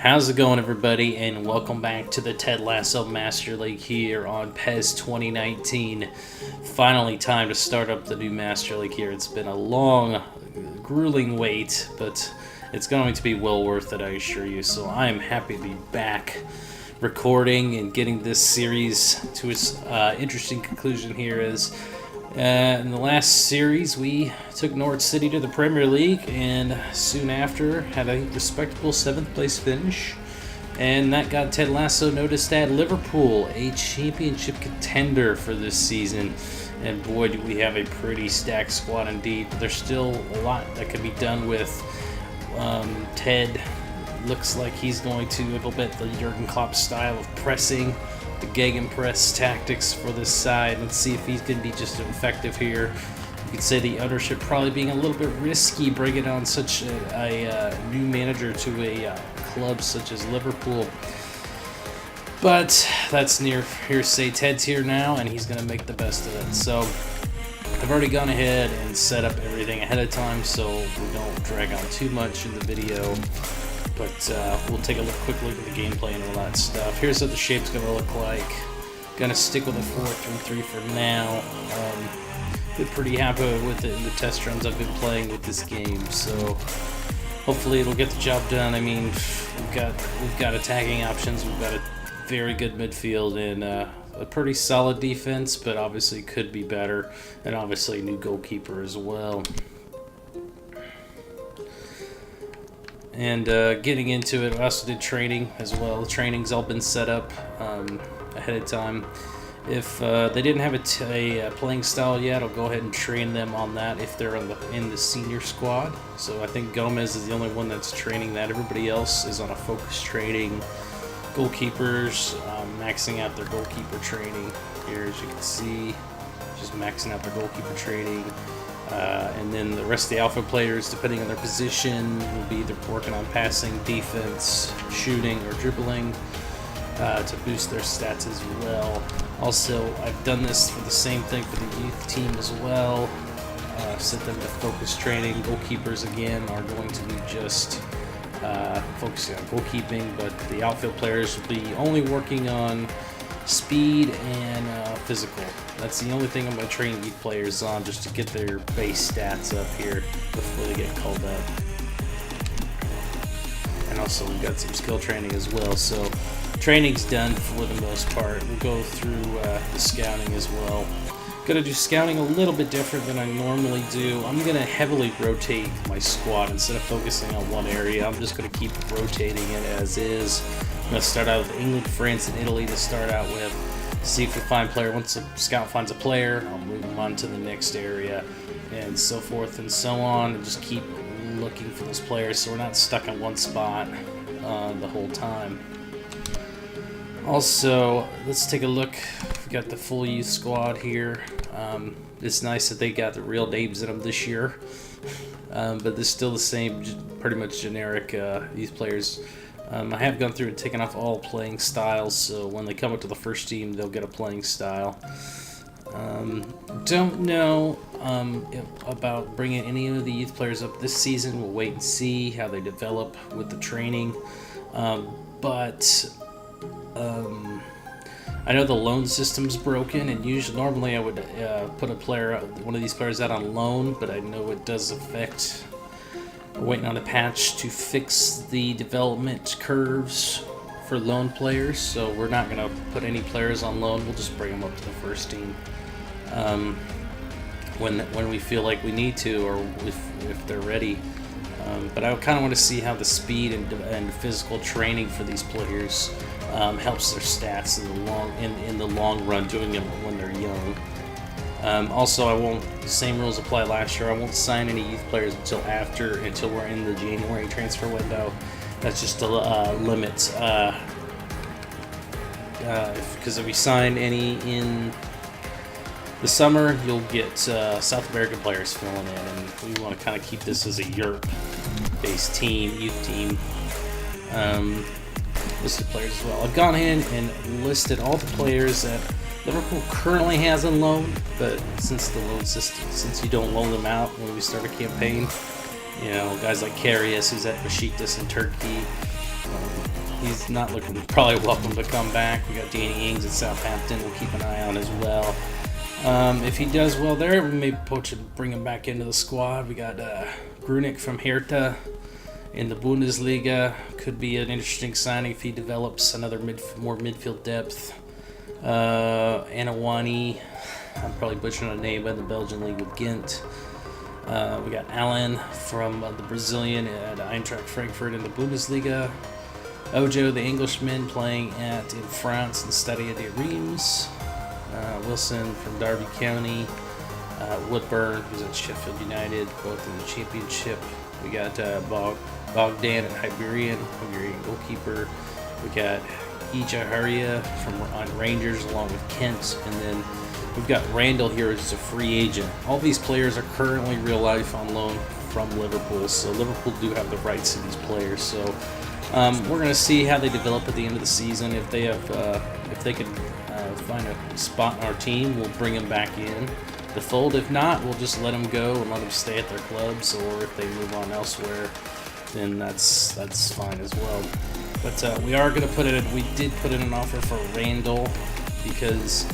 How's it going, everybody, and welcome back to the Ted Lasso Master League here on PES 2019. Finally time to start up the new Master League here. It's been a long, grueling wait, but it's going to be well worth it, I assure you. So I am happy to be back recording and getting this series to its interesting conclusion here. In the last series, we took Norwich City to the Premier League, and soon after had a respectable 7th place finish. And that got Ted Lasso noticed at Liverpool, a championship contender for this season. And boy, do we have a pretty stacked squad indeed. But there's still a lot that can be done with. Ted looks like he's going to implement the Jurgen Klopp style of pressing, the gegenpress tactics for this side. Let's see if he's going to be just effective here. You could say the ownership probably being a little bit risky, bringing on such a new manager to a club such as Liverpool. But that's near hearsay. Ted's here now, and he's going to make the best of it. So I've already gone ahead and set up everything ahead of time, so we don't drag on too much in the video. But we'll take a quick look at the gameplay and all that stuff. Here's what the shape's going to look like. Going to stick with a 4-3-3 for now. Been pretty happy with it in the test runs I've been playing with this game. So hopefully it'll get the job done. I mean, we've got attacking options. We've got a very good midfield and a pretty solid defense, but obviously could be better. And obviously a new goalkeeper as well. And getting into it, I also did training as well. The training's all been set up ahead of time. If they didn't have a playing style yet, I'll go ahead and train them on that if they're in the senior squad. So I think Gomez is the only one that's training that. Everybody else is on a focus training. Goalkeepers, maxing out their goalkeeper training here, as you can see. Just maxing out their goalkeeper training. And then the rest of the alpha players, depending on their position, will be either working on passing, defense, shooting, or dribbling to boost their stats as well. Also, I've done this for the same thing for the youth team as well. Set them to focus training. Goalkeepers, again, are going to be just focusing on goalkeeping, but the outfield players will be only working on speed and physical. That's the only thing I'm going to train youth players on, just to get their base stats up here before they get called up. And also we've got some skill training as well, so training's done for the most part. We'll go through the scouting as well. Gonna do scouting a little bit different than I normally do. I'm gonna heavily rotate my squad instead of focusing on one area. I'm just gonna keep rotating it as is. I'm gonna start out with England, France, and Italy to start out with. See if we find a player. Once a scout finds a player, I'll move them on to the next area, and so forth and so on, and just keep looking for those players so we're not stuck in one spot the whole time. Also, let's take a look. We've got the full youth squad here. It's nice that they got the real names in them this year, but they're still the same, pretty much generic youth players. I have gone through and taken off all playing styles, so when they come up to the first team, they'll get a playing style. Don't know about bringing any of the youth players up this season. We'll wait and see how they develop with the training. But I know the loan system's broken, and normally I would put one of these players out on loan, but I know it does affect. We're waiting on a patch to fix the development curves for loan players, so we're not going to put any players on loan. We'll just bring them up to the first team when we feel like we need to, or if they're ready. But I kind of want to see how the speed and physical training for these players helps their stats in the long run, doing it when they're young. Also, the same rules apply last year. I won't sign any youth players until we're in the January transfer window. That's just a limit. Because if we sign any in the summer, you'll get South American players filling in, and we want to kind of keep this as a Europe-based team, youth team. Listed players as well. I've gone in and listed all the players that Liverpool currently has on loan, but since the loan system, since you don't loan them out when we start a campaign, you know, guys like Karius, who's at Besiktas in Turkey, he's not looking probably welcome to come back. We got Danny Ings at Southampton. We'll keep an eye on as well. If he does well there, we may bring him back into the squad. We got Grunik from Hertha in the Bundesliga. Could be an interesting signing if he develops another more midfield depth. Anawani, I'm probably butchering the name, in the Belgian league with Ghent. We got Allen from the Brazilian at Eintracht Frankfurt in the Bundesliga. Ojo, the Englishman, playing in France in Stade de Reims. Wilson from Derby County. Woodburn, who's at Sheffield United, both in the Championship. We got Bogdan at Hungarian goalkeeper. We got Ija Haria on Rangers along with Kent, and then we've got Randall here as a free agent. All these players are currently real life on loan from Liverpool, so Liverpool do have the rights to these players. So we're going to see how they develop at the end of the season. If they can find a spot in our team, we'll bring them back in the fold. If not, we'll just let them go and let them stay at their clubs, or if they move on elsewhere, then that's fine as well. But we are going to we did put in an offer for Randall because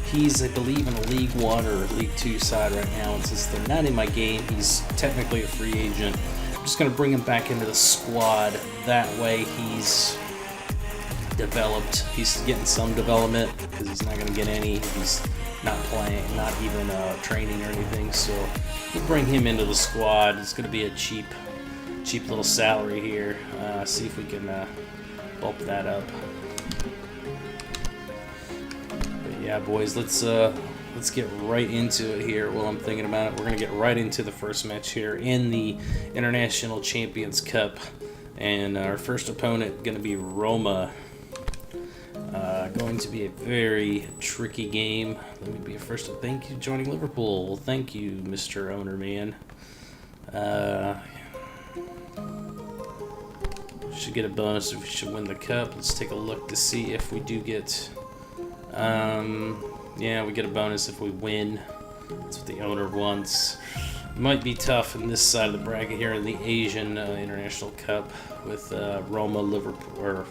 he's, I believe, in a League 1 or League 2 side right now, and since they're not in my game, he's technically a free agent. I'm just going to bring him back into the squad. That way he's developed. He's getting some development because he's not going to get any if he's not playing, not even training or anything. So we'll bring him into the squad. It's going to be a cheap little salary here. See if we can bump that up. But yeah, boys, let's get right into it here. While I'm thinking about it, we're gonna get right into the first match here in the International Champions Cup, and our first opponent gonna be Roma. Going to be a very tricky game. Let me be first. Thank you for joining Liverpool. Well, thank you, Mr. Owner Man. Should get a bonus if we should win the cup. Let's take a look to see if we do get. Yeah, we get a bonus if we win. That's what the owner wants. Might be tough in this side of the bracket here in the Asian International Cup with Roma, Liverpool,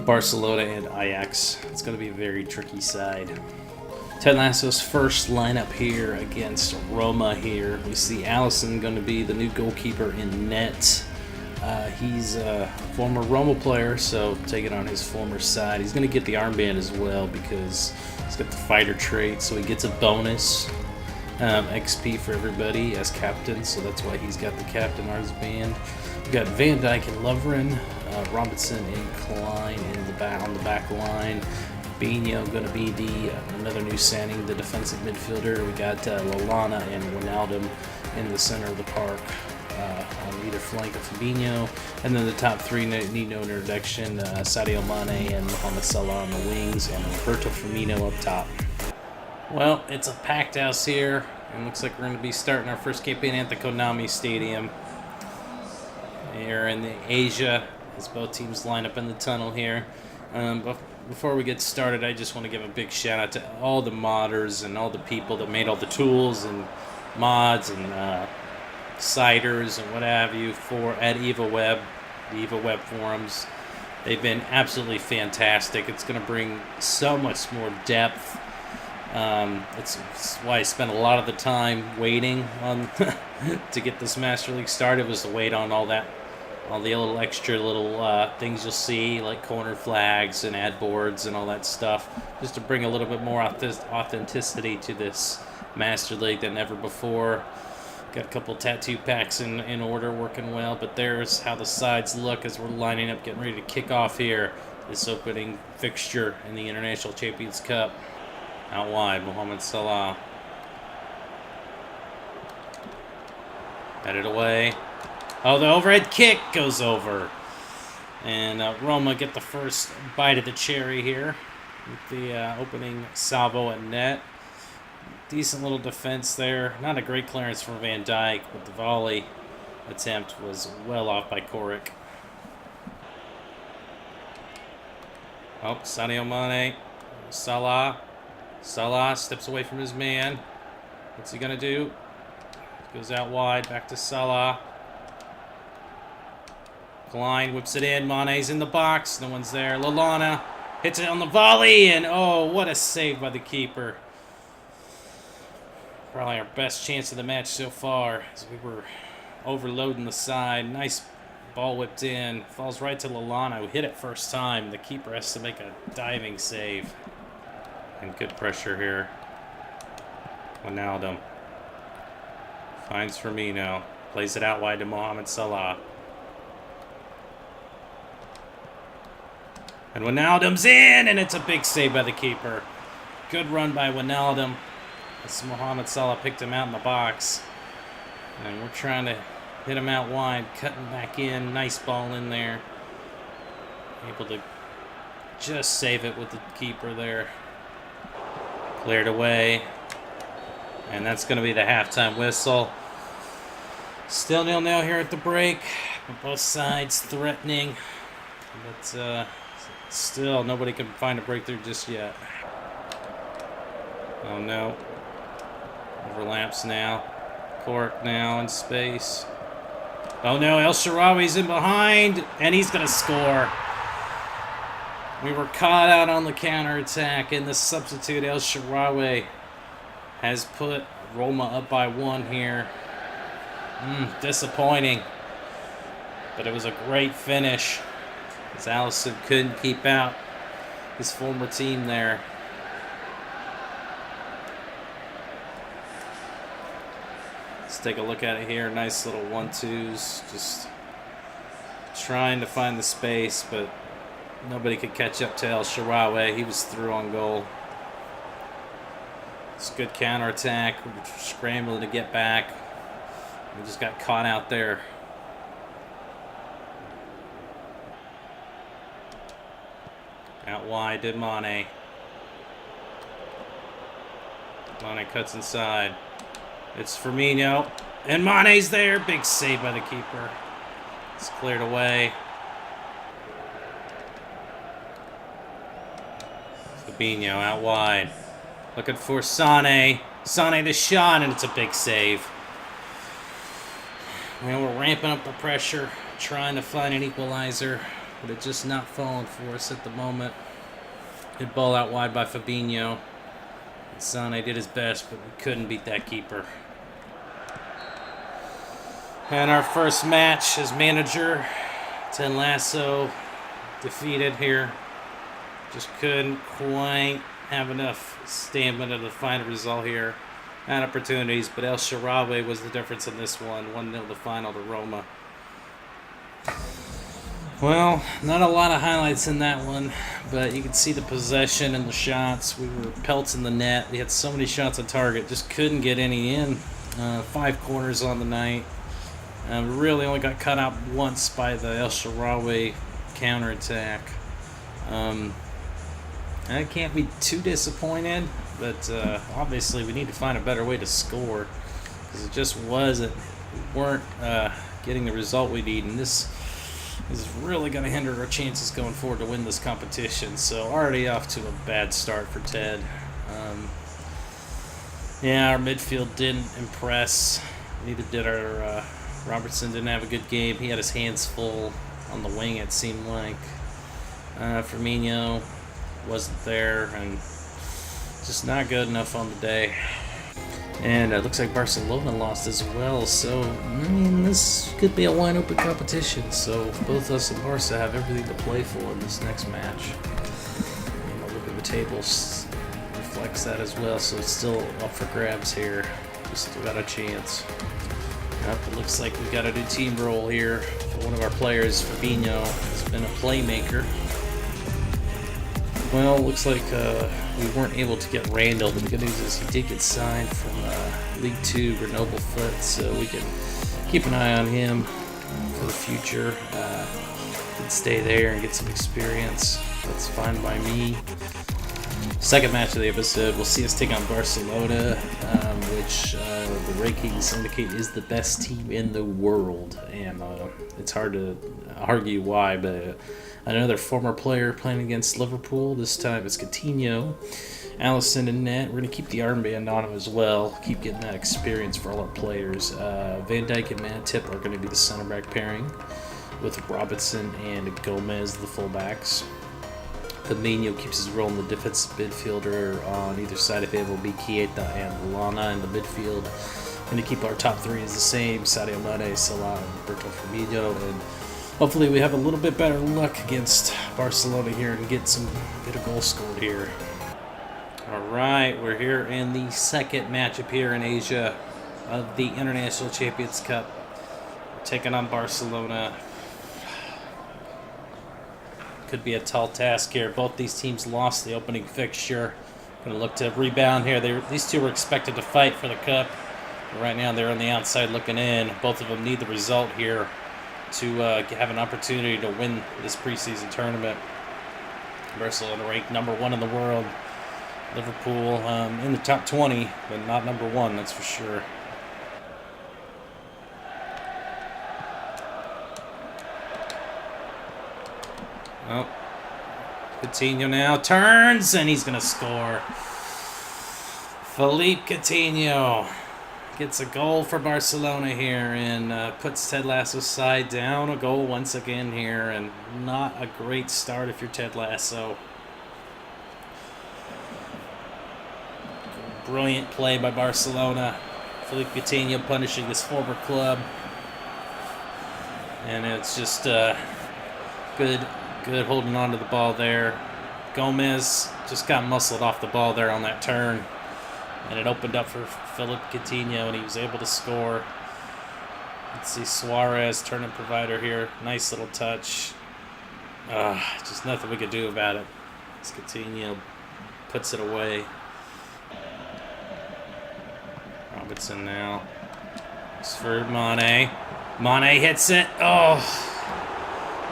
Barcelona, and Ajax. It's going to be a very tricky side. Ted Lasso's first lineup here against Roma here. We see Allison going to be the new goalkeeper in net. He's a former Roma player, so take it on his former side. He's going to get the armband as well because he's got the fighter trait, so he gets a bonus XP for everybody as captain, so that's why he's got the captain armband. We've got Van Dijk and Lovren, Robinson and Klein on the back line. Fabinho going to be another new signing, the defensive midfielder. We got Lallana and Wijnaldum in the center of the park. On either flank of Fabinho, and then the top three need no introduction: Sadio Mane and Mohamed Salah on the wings, and Roberto Firmino up top. Well, it's a packed house here, and looks like we're going to be starting our first campaign at the Konami Stadium here in the Asia, as both teams line up in the tunnel here. But before we get started, I just want to give a big shout out to all the modders and all the people that made all the tools and mods and ciders and what have you at EvaWeb, the EvaWeb forums. They've been absolutely fantastic. It's going to bring so much more depth. It's why I spent a lot of the time waiting on to get this Master League started, was to wait on all the little extra things you'll see, like corner flags and ad boards and all that stuff, just to bring a little bit more authenticity to this Master League than ever before. Got a couple tattoo packs in order, working well, but there's how the sides look as we're lining up, getting ready to kick off here this opening fixture in the International Champions Cup. Out wide, Mohamed Salah. Headed away. Oh, the overhead kick goes over. And Roma get the first bite of the cherry here with the opening salvo at net. Decent little defense there. Not a great clearance from Van Dijk, but the volley attempt was well off by Korik. Oh, Sadio Mane. Salah steps away from his man. What's he going to do? Goes out wide, back to Salah. Klein whips it in. Mane's in the box. No one's there. Lallana hits it on the volley, and oh, what a save by the keeper. Probably our best chance of the match so far, as we were overloading the side. Nice ball whipped in. Falls right to Lallana, who hit it first time. The keeper has to make a diving save. And good pressure here. Wijnaldum finds Firmino. Plays it out wide to Mohamed Salah. And Wijnaldum's in, and it's a big save by the keeper. Good run by Wijnaldum. As Mohamed Salah picked him out in the box. And we're trying to hit him out wide, cutting back in. Nice ball in there. Able to just save it with the keeper there. Cleared away. And that's going to be the halftime whistle. Still 0-0 here at the break. Both sides threatening. But still, nobody can find a breakthrough just yet. Oh no. Overlaps now. Cork now in space. Oh no, El Shaarawy's in behind, and he's going to score. We were caught out on the counterattack, and the substitute El Shaarawy has put Roma up by 1 here. Disappointing. But it was a great finish, as Alisson couldn't keep out his former team there. Let's take a look at it here. Nice little 1-2s. Just trying to find the space, but nobody could catch up to El Shaarawy. He was through on goal. It's a good counterattack. We were scrambling to get back. We just got caught out there. Out wide did Mane. Mane cuts inside. It's Firmino. And Mane's there. Big save by the keeper. It's cleared away. Fabinho out wide. Looking for Sane. Sane the shot, and it's a big save. Well, we're ramping up the pressure, trying to find an equalizer, but it's just not falling for us at the moment. Good ball out wide by Fabinho. Sane did his best, but we couldn't beat that keeper. And our first match as manager, Ted Lasso, defeated here. Just couldn't quite have enough stamina to find a result here. Had opportunities, but El Shaarawy was the difference in this one. 1-0 the final to Roma. Well, not a lot of highlights in that one, but you can see the possession and the shots. We were pelting the net. We had so many shots on target, just couldn't get any in. 5 corners on the night. Really only got cut out once by the El Shaarawy counterattack. I can't be too disappointed, but obviously we need to find a better way to score, because it just wasn't. We weren't getting the result we need, and this is really going to hinder our chances going forward to win this competition. So already off to a bad start for Ted. Yeah, our midfield didn't impress. Neither did our Robertson. Didn't have a good game. He had his hands full on the wing, it seemed like. Firmino wasn't there, and just not good enough on the day. And it looks like Barcelona lost as well, so I mean, this could be a wide open competition. So both us and Barca have everything to play for in this next match. And the look at the tables reflects that as well, so it's still up for grabs here. We still got a chance. Yep, it looks like we've got a new team role here for one of our players. Fabinho has been a playmaker. Well, looks like we weren't able to get Randall, but the good news is he did get signed from League 2 Grenoble Foot, so we can keep an eye on him for the future. Can stay there and get some experience. That's fine by me. Second match of the episode, we'll see us take on Barcelona, which the rankings indicate is the best team in the world, and it's hard to argue why, but another former player playing against Liverpool. This time it's Coutinho. Alisson in net. We're going to keep the armband on him as well. Keep getting that experience for all our players. Van Dijk and Matip are going to be the center back pairing. with Robertson and Gomez, the fullbacks. Firmino keeps his role in the defensive midfielder on either side of him will be Chiesa and Lana in the midfield. And to keep our top three is the same: Sadio Mane, Salah, and Roberto Firmino. And hopefully we have a little bit better luck against Barcelona here and get a goal scored here. All right, we're here in the second matchup here in Asia of the International Champions Cup. We're taking on Barcelona. Could be a tall task here. Both these teams lost the opening fixture. Going to look to rebound here. These two were expected to fight for the cup. Right now they're on the outside looking in. Both of them need the result here to have an opportunity to win this preseason tournament. Barcelona ranked number 1 in the world. Liverpool in the top 20, but not number 1, that's for sure. Oh, Coutinho now turns, and he's going to score. Philippe Coutinho gets a goal for Barcelona here and puts Ted Lasso's side down a goal once again here, and not a great start if you're Ted Lasso. Brilliant play by Barcelona. Philippe Coutinho punishing his former club. And it's just good holding on to the ball there. Gomez just got muscled off the ball there on that turn. And it opened up for Philippe Coutinho, and he was able to score. Let's see, Suarez, turning provider here. Nice little touch. Just nothing we could do about it. As Coutinho puts it away. Robertson now. It's for Mane. Mane hits it. Oh!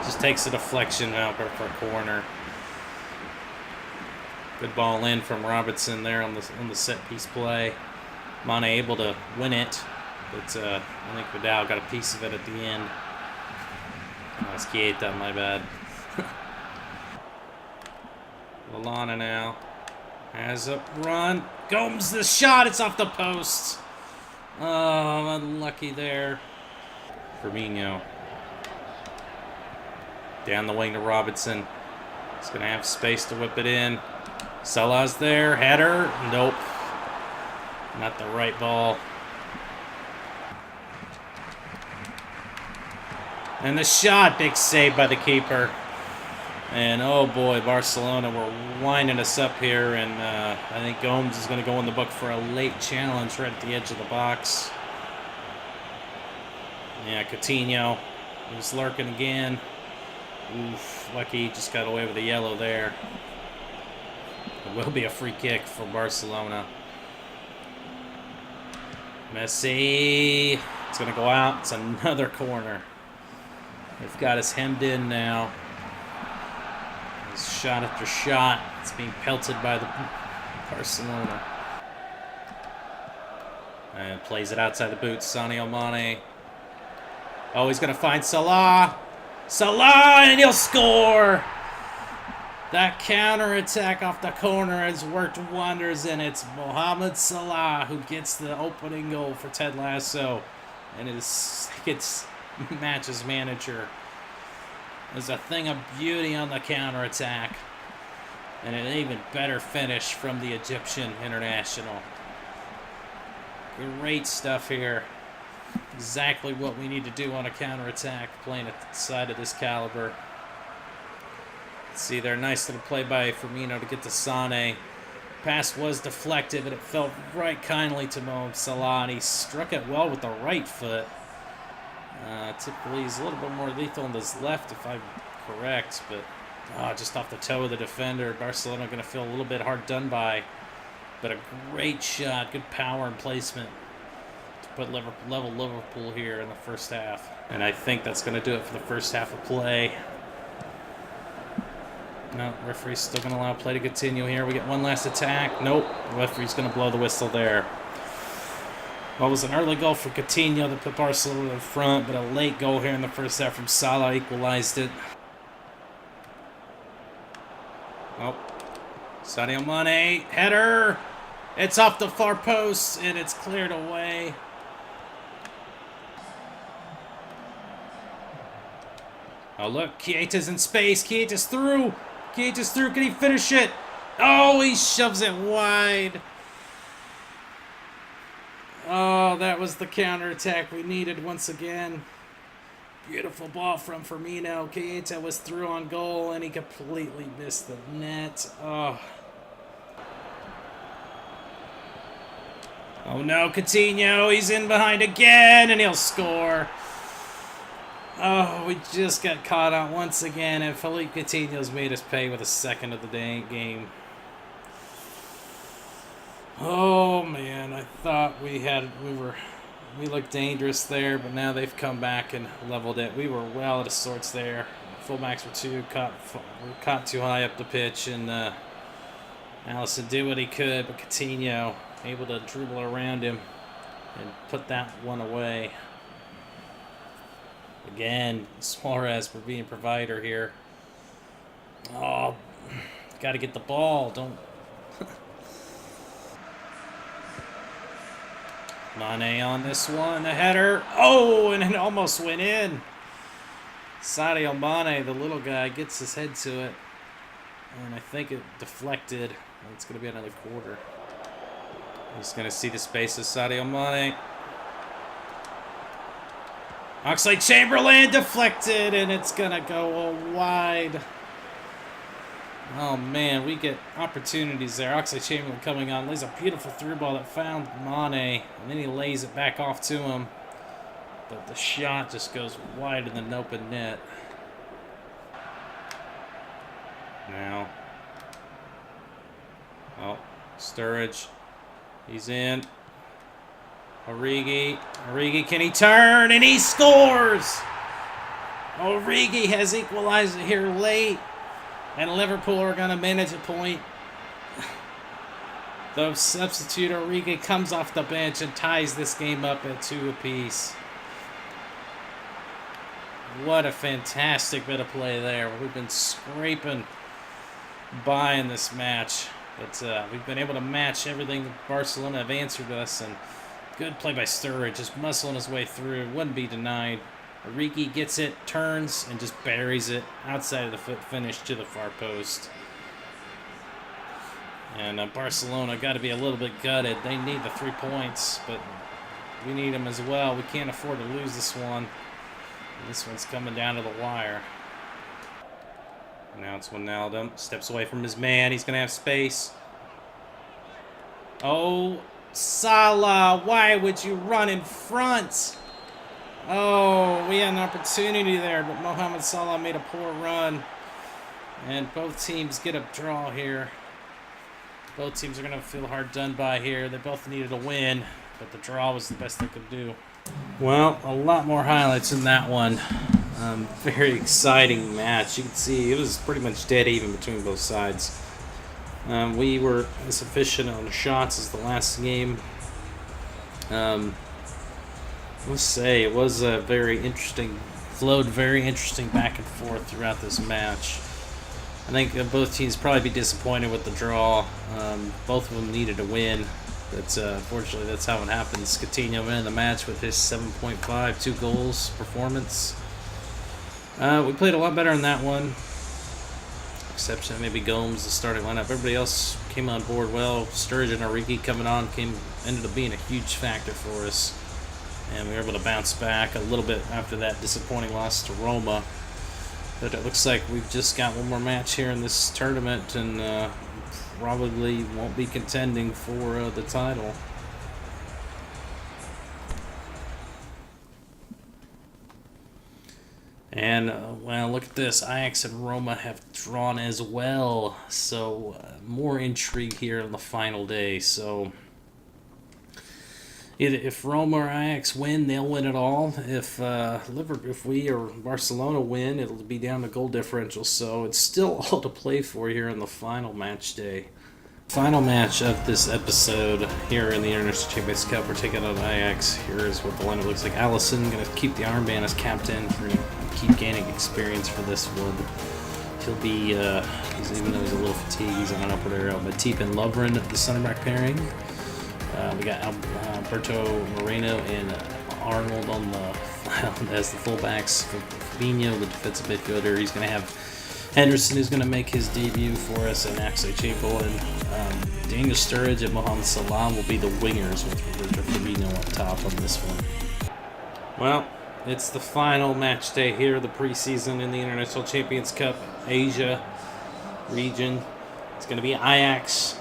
Just takes a deflection out for a corner. Good ball in from Robertson there on the set piece play. Mane able to win it, but I think Vidal got a piece of it at the end. Oh, it's Chiesa, my bad. Lallana now has a run. Gomes the shot. It's off the post. Oh, unlucky there. Firmino. Down the wing to Robertson. He's going to have space to whip it in. Salah's there. Header. Nope. Not the right ball. And the shot. Big save by the keeper. And oh boy, Barcelona were winding us up here. And I think Gomes is going to go in the book for a late challenge right at the edge of the box. Yeah, Coutinho. He was lurking again. Oof, lucky he just got away with the yellow there. It will be a free kick for Barcelona. Messi. It's going to go out. It's another corner. They've got us hemmed in now. It's shot after shot. It's being pelted by the Barcelona. And plays it outside the boot. Sadio Mane. Oh, he's going to find Salah. Salah, and he'll score! That counter-attack off the corner has worked wonders, and it's Mohamed Salah who gets the opening goal for Ted Lasso. And gets matches manager. There's a thing of beauty on the counter-attack. And an even better finish from the Egyptian international. Great stuff here. Exactly what we need to do on a counterattack, playing at the side of this caliber. Let's see there, nice little play by Firmino to get to Sane. Pass was deflected, but it fell right kindly to Mohamed Salah, and he struck it well with the right foot. Typically, he's a little bit more lethal on his left, if I'm correct, but just off the toe of the defender. Barcelona going to feel a little bit hard done by, but a great shot, good power and placement. Put level Liverpool here in the first half. And I think that's going to do it for the first half of play. No, referee's still going to allow play to continue here. We get one last attack. Nope, the referee's going to blow the whistle there. Well, it was an early goal for Coutinho to put Barcelona in front, but a late goal here in the first half from Salah equalized it. Oh, Sadio Mane, header. It's off the far post, and it's cleared away. Oh, look, Keita's in space. Keita's through. Keita's through. Can he finish it? Oh, he shoves it wide. Oh, that was the counterattack we needed once again. Beautiful ball from Firmino. Keita was through on goal, and he completely missed the net. Oh. Oh no, Coutinho, he's in behind again, and he'll score. Oh, we just got caught out once again, and Philippe Coutinho's made us pay with a second of the game. Oh man, I thought we looked dangerous there, but now they've come back and leveled it. We were well out of sorts there. Fullbacks were caught too high up the pitch, and Allison did what he could, but Coutinho able to dribble around him and put that one away. Again, Suarez for being provider here. Oh, got to get the ball. Don't. Mane on this one, the header. Oh, and it almost went in. Sadio Mane, the little guy, gets his head to it, and I think it deflected. It's going to be another quarter. He's going to see the space of Sadio Mane. Oxlade-Chamberlain deflected, and it's going to go wide. Oh, man, we get opportunities there. Oxlade-Chamberlain coming on. Lays a beautiful through ball that found Mane, and then he lays it back off to him. But the shot just goes wide in the open net. Now. Oh, Sturridge. He's in. Origi, can he turn? And he scores! Origi has equalized it here late. And Liverpool are going to manage a point. The substitute Origi comes off the bench and ties this game up at 2 apiece. What a fantastic bit of play there. We've been scraping by in this match. But we've been able to match everything that Barcelona have answered us, and good play by Sturridge, just muscling his way through, wouldn't be denied. Origi gets it, turns, and just buries it outside of the foot finish to the far post. And Barcelona got to be a little bit gutted. They need the 3 points, but we need them as well. We can't afford to lose this one. And this one's coming down to the wire. Now it's Wijnaldum. Steps away from his man. He's going to have space. Oh, Salah. Why would you run in front? Oh, we had an opportunity there, but Mohamed Salah made a poor run. And both teams get a draw here. Both teams are going to feel hard done by here. They both needed a win, but the draw was the best they could do. Well, a lot more highlights in that one. Very exciting match. You can see it was pretty much dead even between both sides. We were as efficient on the shots as the last game. Let's say it was a very interesting, flowed very interesting back and forth throughout this match. I think both teams probably be disappointed with the draw. Both of them needed a win. But unfortunately, that's how it happens. Coutinho in the match with his 7.5, 2 goals performance. We played a lot better in that one. Exception maybe Gomes, the starting lineup. Everybody else came on board well. Sturridge and Origi coming on ended up being a huge factor for us. And we were able to bounce back a little bit after that disappointing loss to Roma. But it looks like we've just got one more match here in this tournament, and probably won't be contending for the title. And, well, look at this. Ajax and Roma have drawn as well. So, more intrigue here on the final day. So, if Roma or Ajax win, they'll win it all. If we or Barcelona win, it'll be down to goal differential. So, it's still all to play for here in the final match day. Final match of this episode here in the International Champions Cup. We're taking on Ajax. Here is what the lineup looks like. Allison going to keep the armband as captain. We're going to keep gaining experience for this one. He'll be, even though he's a little fatigued, he's on an upward arrow. Matip and Lovren, the center back pairing. We got Alberto Moreno and Arnold on the as the fullbacks. Fabinho, the defensive midfielder, he's going to have Henderson, who's going to make his debut for us, and actually Chamberlain, Daniel Sturridge, and Mohamed Salah will be the wingers with Roberto Firmino up top on this one. Well, it's the final match day here, the preseason in the International Champions Cup Asia region. It's going to be Ajax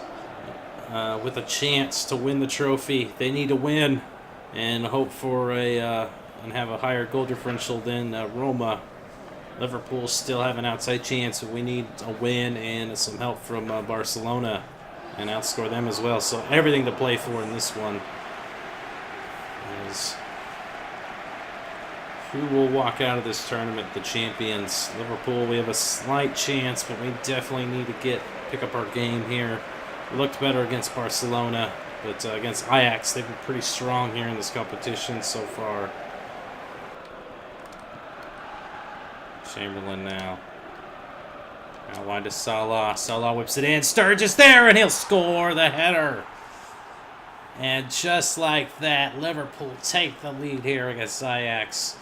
with a chance to win the trophy. They need to win and hope for and have a higher goal differential than Roma. Liverpool still have an outside chance, but we need a win and some help from Barcelona and outscore them as well. So everything to play for in this one is who will walk out of this tournament the champions. Liverpool, we have a slight chance, but we definitely need to pick up our game here. We looked better against Barcelona, but against Ajax, they've been pretty strong here in this competition so far. Chamberlain now. Out wide to Salah. Salah whips it in. Sturridge is there, and he'll score the header. And just like that, Liverpool take the lead here against Ajax.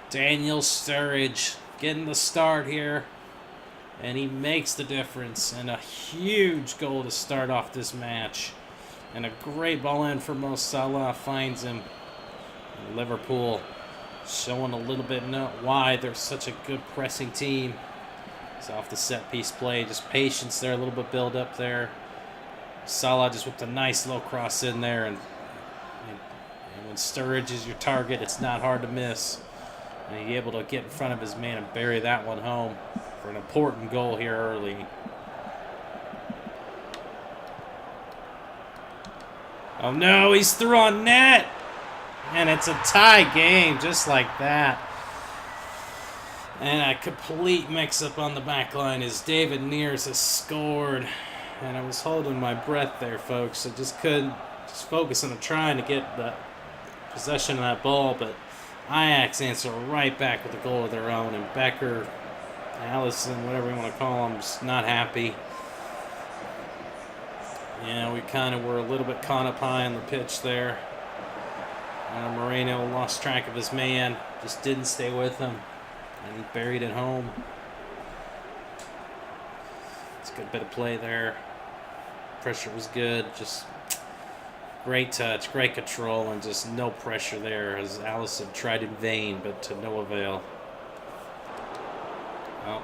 Daniel Sturridge getting the start here, and he makes the difference. And a huge goal to start off this match. And a great ball in for Mo Salah finds him. And Liverpool showing a little bit why they're such a good pressing team. It's off the set piece play, just patience there, a little bit build up there. Salah just whipped a nice low cross in there, and when Sturridge is your target, it's not hard to miss. And he's able to get in front of his man and bury that one home for an important goal here early. Oh no, he's through on net! And it's a tie game, just like that. And a complete mix-up on the back line as David Neres has scored. And I was holding my breath there, folks. I just couldn't focus on trying to get the possession of that ball. But Ajax answer right back with a goal of their own. And Becker, Allison, whatever you want to call them, just not happy. Yeah, we kind of were a little bit caught up high on the pitch there. Moreno lost track of his man, just didn't stay with him, and he buried it home. It's a good bit of play there. Pressure was good, just great touch, great control, and just no pressure there as Allison tried in vain, but to no avail. Well,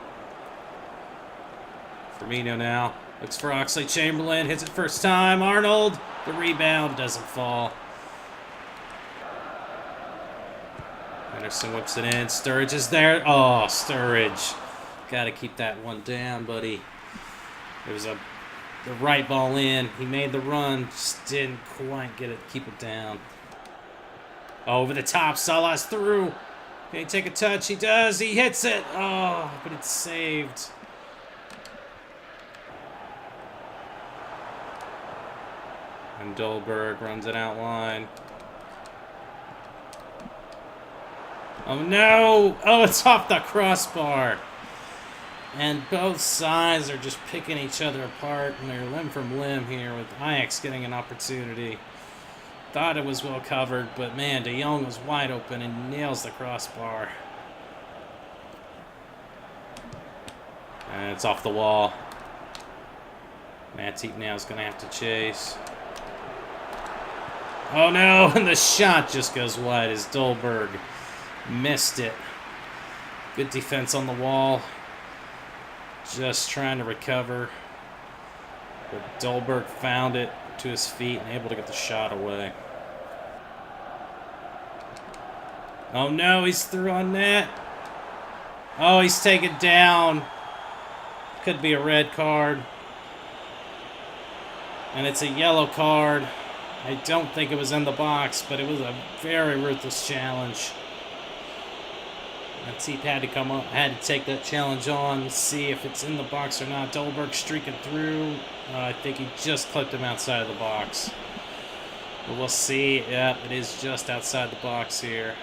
Firmino now looks for Oxlade-Chamberlain, hits it first time. Arnold, the rebound doesn't fall. Henderson whips it in. Sturridge is there. Oh, Sturridge. Got to keep that one down, buddy. There was the right ball in. He made the run. Just didn't quite keep it down. Over the top. Salah's through. Can he take a touch? He does. He hits it. Oh, but it's saved. And Dolberg runs it out line. Oh no! Oh, it's off the crossbar. And both sides are just picking each other apart, and they're limb from limb here with Ajax getting an opportunity. Thought it was well covered, but man, De Jong was wide open and nails the crossbar. And it's off the wall. Matip now is going to have to chase. Oh no, and the shot just goes wide as Dolberg missed it. Good defense on the wall. Just trying to recover. But Dolberg found it to his feet and able to get the shot away. Oh no, he's through on net. Oh, he's taken down. Could be a red card. And it's a yellow card. I don't think it was in the box, but it was a very ruthless challenge. Matip had to come up, had to take that challenge on, see if it's in the box or not. Dolberg streaking through. I think he just clipped him outside of the box. But we'll see. Yeah, it is just outside the box here.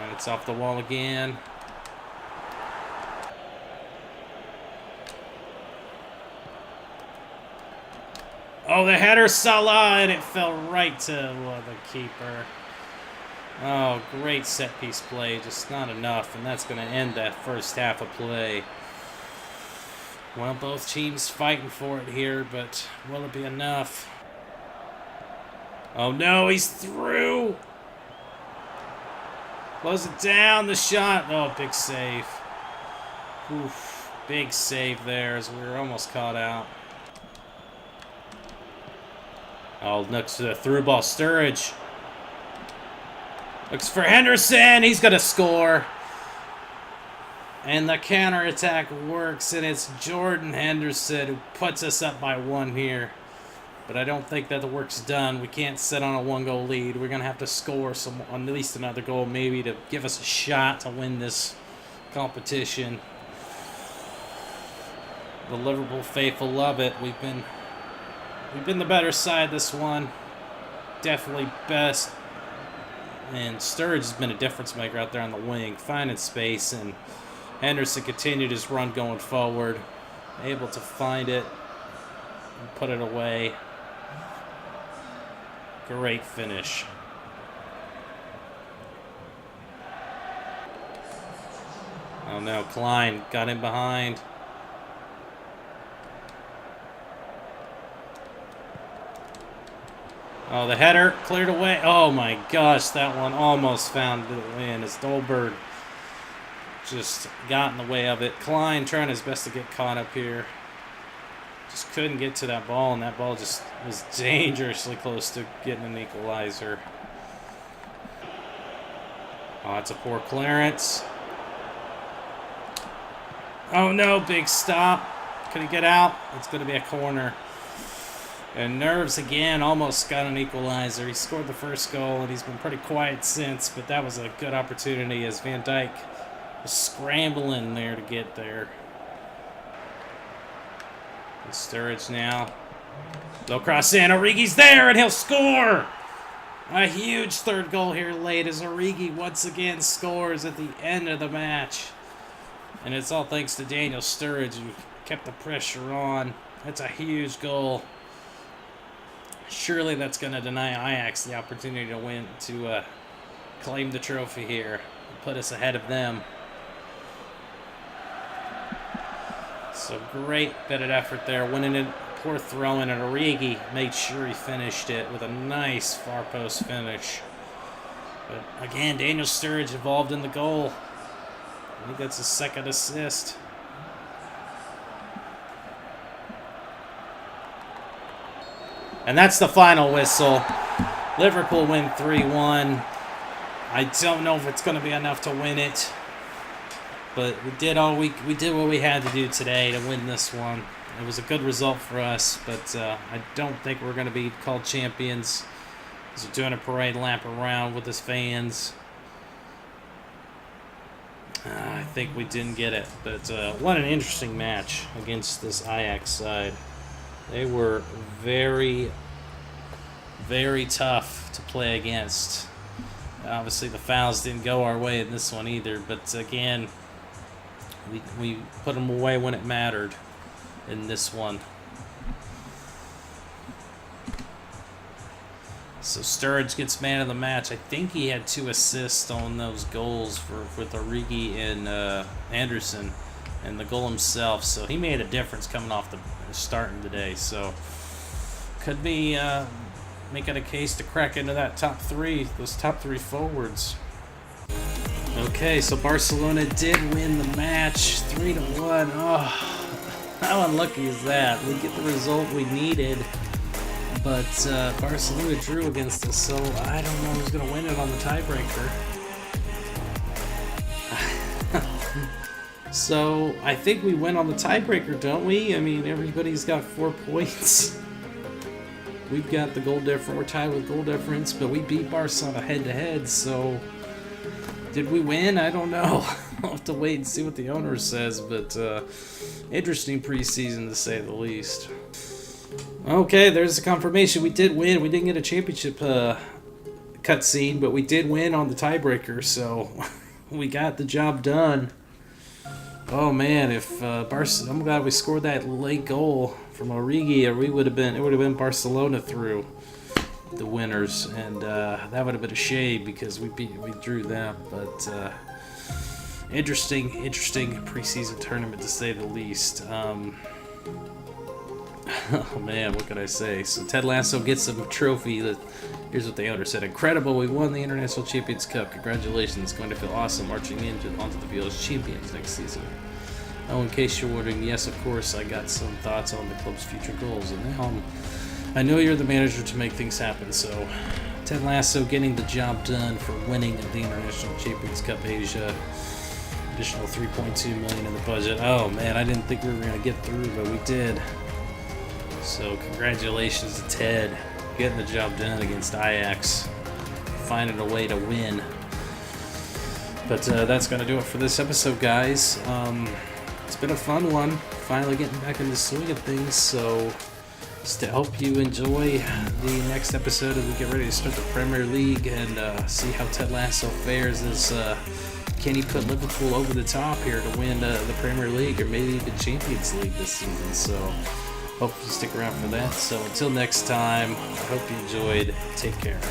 And it's off the wall again. Oh, the header, Salah, and it fell right to the keeper. Oh, great set-piece play, just not enough, and that's going to end that first half of play. Well, both teams fighting for it here, but will it be enough? Oh no, he's through! Close it down, the shot. Oh, big save. Oof, big save there as we were almost caught out. Oh, next to the through ball, Sturridge. Looks for Henderson, he's gonna score. And the counterattack works, and it's Jordan Henderson who puts us up by 1 here. But I don't think that the work's done. We can't sit on a 1-goal lead. We're going to have to score at least another goal maybe to give us a shot to win this competition. The Liverpool faithful love it. We've been the better side this one. Definitely best. And Sturridge has been a difference maker out there on the wing, finding space, and Henderson continued his run going forward, able to find it and put it away. Great finish. Oh no, Klein got in behind. Oh, the header cleared away. Oh my gosh, that one almost found the win as Dolberg just got in the way of it. Klein trying his best to get caught up here. Just couldn't get to that ball, and that ball just was dangerously close to getting an equalizer. Oh, that's a poor clearance. Oh no, big stop. Could he get out? It's going to be a corner. And Nerves again almost got an equalizer. He scored the first goal, and he's been pretty quiet since, but that was a good opportunity as Van Dijk was scrambling there to get there. And Sturridge now. They'll cross in. Origi's there, and he'll score! A huge third goal here late as Origi once again scores at the end of the match. And it's all thanks to Daniel Sturridge, who kept the pressure on. That's a huge goal. Surely that's going to deny Ajax the opportunity to win, to claim the trophy here and put us ahead of them. So great bit of effort there, winning it, poor throw-in, and Origi made sure he finished it with a nice far post finish. But again, Daniel Sturridge involved in the goal. I think that's his second assist. And that's the final whistle. Liverpool win 3-1. I don't know if it's going to be enough to win it. But we did what we had to do today to win this one. It was a good result for us, but I don't think we're going to be called champions. We're doing a parade lap around with his fans. I think we didn't get it, but what an interesting match against this Ajax side. They were very, very tough to play against. Obviously, the fouls didn't go our way in this one either, but again, we put them away when it mattered in this one. So Sturridge gets man of the match. I think he had 2 assists on those goals with Origi and Anderson, and the goal himself. So he made a difference coming off the starting today. So could be making a case to crack into that top 3, those top 3 forwards. Okay, so Barcelona did win the match 3-1. Oh, how unlucky is that? We get the result we needed. But Barcelona drew against us, so I don't know who's going to win it on the tiebreaker. So I think we win on the tiebreaker, don't we? I mean, everybody's got 4 points. We've got the goal difference. We're tied with goal difference, but we beat Barcelona head-to-head, so did we win? I don't know. I'll have to wait and see what the owner says, but interesting preseason to say the least. Okay, there's the confirmation. We did win. We didn't get a championship cutscene, but we did win on the tiebreaker, so we got the job done. Oh man, if I'm glad we scored that late goal from Origi, or it would have been Barcelona through the winners, and that would have been a shame because we drew them. But interesting preseason tournament to say the least. Oh man, what can I say? So Ted Lasso gets a trophy. Here's what the owner said: "Incredible! We won the International Champions Cup. Congratulations! It's going to feel awesome marching onto the field as champions next season." Oh, in case you're wondering, yes, of course, I got some thoughts on the club's future goals, and now I know you're the manager to make things happen. So, Ted Lasso getting the job done for winning the International Champions Cup Asia. Additional $3.2 million in the budget. Oh man, I didn't think we were going to get through, but we did. So congratulations to Ted, getting the job done against Ajax, finding a way to win. But that's going to do it for this episode, guys. It's been a fun one, finally getting back in the swing of things. So just to help you enjoy the next episode as we get ready to start the Premier League and see how Ted Lasso fares as can he put Liverpool over the top here to win the Premier League or maybe even Champions League this season. So hope you stick around for that. So until next time, I hope you enjoyed. Take care.